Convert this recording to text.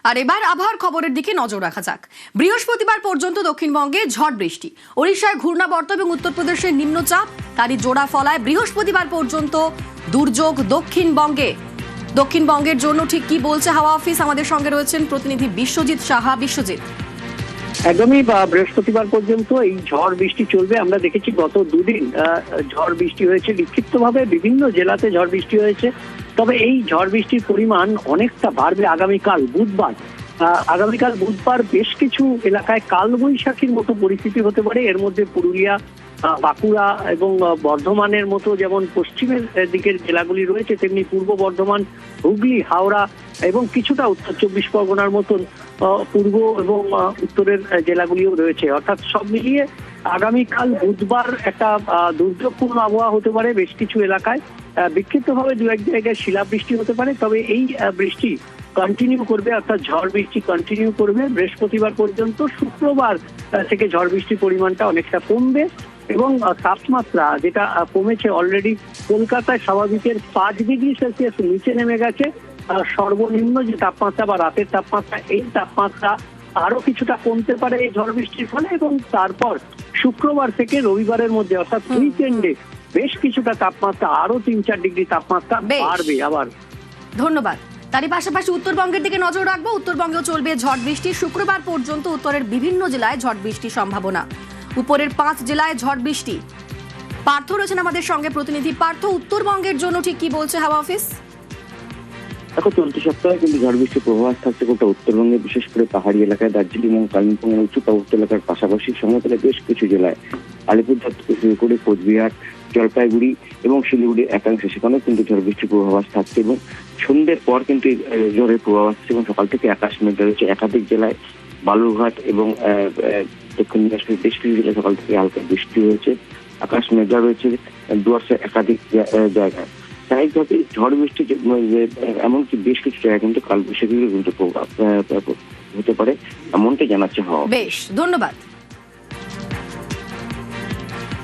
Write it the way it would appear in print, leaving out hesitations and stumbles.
আর এবার আবহাওয়ার খবরের দিকে নজর রাখা যাক। বৃহস্পতিবার পর্যন্ত দক্ষিণবঙ্গে ঝড় বৃষ্টি, ওড়িশায় ঘূর্ণাবর্ত এবং উত্তরপ্রদেশের নিম্নচাপ তারই জোড়া ফলায় বৃহস্পতিবার পর্যন্ত দুর্যোগ দক্ষিণবঙ্গের জন্য ঠিক কি বলছে হাওয়া অফিস? আমাদের সঙ্গে রয়েছেন প্রতিনিধি বিশ্বজিৎ সাহা। বিশ্বজিৎ, একদমই বৃহস্পতিবার পর্যন্ত এই ঝড় বৃষ্টি চলবে। আমরা দেখেছি গত দুদিন ঝড় বৃষ্টি হয়েছে, বিক্ষিপ্তভাবে বিভিন্ন জেলাতে ঝড় বৃষ্টি হয়েছে। তবে এই ঝড় বৃষ্টির পরিমাণ অনেকটা বাড়বে আগামীকাল বুধবার বেশ কিছু এলাকায় কালবৈশাখীর মতো পরিস্থিতি হতে পারে। এর মধ্যে পুরুলিয়া, বাঁকুড়া এবং বর্ধমানের মতো যেমন পশ্চিমের দিকের জেলাগুলি রয়েছে, তেমনি পূর্ব বর্ধমান, হুগলি, হাওড়া এবং কিছুটা উত্তর 24 পরগনার মতন পূর্ব এবং উত্তরের জেলাগুলিও রয়েছে। অর্থাৎ সব মিলিয়ে আগামীকাল বুধবার একটা দুর্যোগপূর্ণ আবহাওয়া হতে পারে। বেশ কিছু এলাকায় বিক্ষিপ্তভাবে দু এক জায়গায় শিলাবৃষ্টি হতে পারে। তবে এই বৃষ্টি কন্টিনিউ করবে, অর্থাৎ ঝড় বৃষ্টি কন্টিনিউ করবে বৃহস্পতিবার পর্যন্ত। শুক্রবার থেকে ঝড় বৃষ্টির পরিমাণটা অনেকটা কমবে এবং তাপমাত্রা যেটা কমেছে অলরেডি, কলকাতায় স্বাভাবিকের 5 ডিগ্রি সেলসিয়াস নিচে নেমে গেছে। সর্বনিম্ন যে তাপমাত্রা বা রাতের তাপমাত্রা, এই তাপমাত্রা আরো কিছুটা কমতে পারে এই ঝড় বৃষ্টির ফলে। এবং তারপর শুক্রবার থেকে রবিবারের মধ্যে অর্থাৎ উইকেন্ডে বেশ কিছুটা তাপমাত্রা আরো 3-4 ডিগ্রি তাপমাত্রা বাড়বে আবার। ধন্যবাদ। তারই পাশাপাশি উত্তরবঙ্গের দিকে নজর রাখবো। উত্তরবঙ্গেও চলবে ঝড় বৃষ্টি। শুক্রবার পর্যন্ত উত্তরের বিভিন্ন জেলায় ঝড় বৃষ্টির সম্ভাবনা। উপরের 5 জেলায় ঝড় বৃষ্টি। পার্থ রয়েছেন আমাদের সঙ্গে প্রতিনিধি। পার্থ, উত্তরবঙ্গের জন্য ঠিক কি বলছে হাওয়া অফিস? দেখো, চলতি সপ্তাহে কিন্তু ঝড় বৃষ্টির প্রভাব থাকছে গোটা উত্তরবঙ্গে, বিশেষ করে পাহাড়ি এলাকায়, দার্জিলিং এবং কালিম্পং এর উঁচু পার্বত্য এলাকার পাশাপাশি সমতলে বেশ কিছু জেলায়, আলিপুরদুয়ার থেকে শুরু করে কোচবিহার, জলপাইগুড়ি এবং শিলিগুড়ির একাংশে সেখানেও কিন্তু ঝড় বৃষ্টির পূর্বাভাস থাকছে এবং সন্ধ্যের পর কিন্তু ঝড়ের পূর্বাভাস থাকছে এবং সকাল থেকে আকাশ মেঘলা রয়েছে একাধিক জেলায়। বালুরঘাট এবং দক্ষিণ দিনাজপুরের বেশ কিছু জেলায় সকাল থেকে হালকা বৃষ্টি হয়েছে, আকাশ মেঘলা রয়েছে ডুয়ার্সের একাধিক জায়গায়। স্বাভাবিকভাবে ঝড় বৃষ্টি এমনকি বেশ কিছু জায়গায় কিন্তু কালবৈশাখীর কিন্তু প্রভাব হতে পারে, এমনটাই জানাচ্ছে হাওয়া। বেশ, ধন্যবাদ।